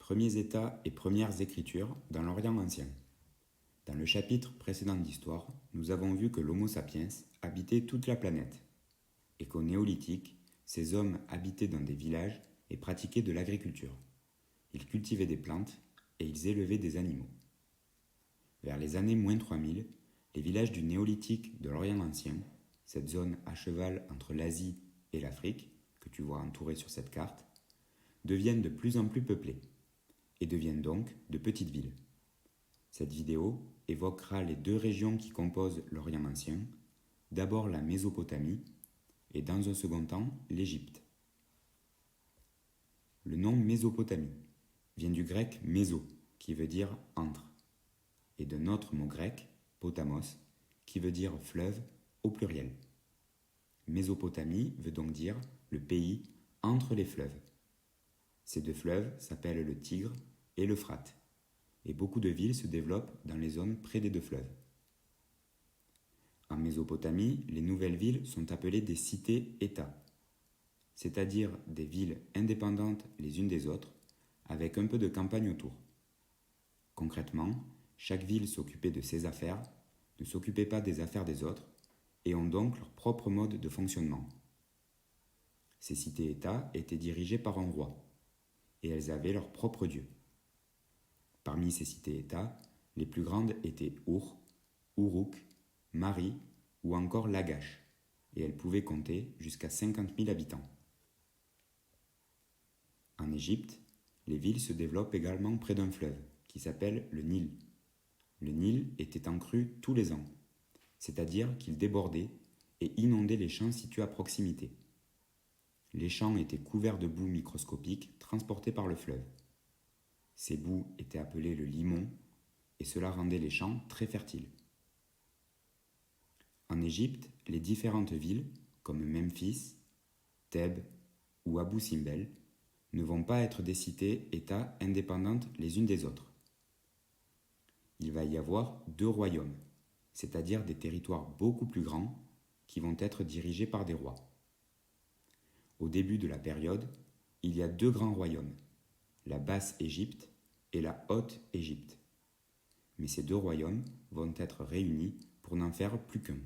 Premiers états et premières écritures dans l'Orient ancien. Dans le chapitre précédent d'Histoire, nous avons vu que l'Homo sapiens habitait toute la planète et qu'au néolithique, ces hommes habitaient dans des villages et pratiquaient de l'agriculture. Ils cultivaient des plantes et ils élevaient des animaux. Vers les années -3000, les villages du néolithique de l'Orient ancien, cette zone à cheval entre l'Asie et l'Afrique, que tu vois entourée sur cette carte, deviennent de plus en plus peuplés et deviennent donc de petites villes. Cette vidéo évoquera les deux régions qui composent l'Orient ancien, d'abord la Mésopotamie et dans un second temps l'Égypte. Le nom Mésopotamie vient du grec méso, qui veut dire entre, et d'un autre mot grec, potamos, qui veut dire fleuve au pluriel. Mésopotamie veut donc dire le pays entre les fleuves. Ces deux fleuves s'appellent le Tigre et l'Euphrate, et beaucoup de villes se développent dans les zones près des deux fleuves. En Mésopotamie, les nouvelles villes sont appelées des cités-États, c'est-à-dire des villes indépendantes les unes des autres, avec un peu de campagne autour. Concrètement, chaque ville s'occupait de ses affaires, ne s'occupait pas des affaires des autres, et ont donc leur propre mode de fonctionnement. Ces cités-États étaient dirigées par un roi, et elles avaient leur propre dieu. Parmi ces cités-États, les plus grandes étaient Our, Uruk, Mari ou encore Lagash, et elles pouvaient compter jusqu'à 50 000 habitants. En Égypte, les villes se développent également près d'un fleuve, qui s'appelle le Nil. Le Nil était en crue tous les ans, c'est-à-dire qu'il débordait et inondait les champs situés à proximité. Les champs étaient couverts de boue microscopique transportée par le fleuve. Ces boues étaient appelées le limon et cela rendait les champs très fertiles. En Égypte, les différentes villes, comme Memphis, Thèbes ou Abou Simbel, ne vont pas être des cités-États indépendantes les unes des autres. Il va y avoir deux royaumes, c'est-à-dire des territoires beaucoup plus grands qui vont être dirigés par des rois. Au début de la période, il y a deux grands royaumes, la Basse-Égypte et la Haute-Égypte. Mais ces deux royaumes vont être réunis pour n'en faire plus qu'un.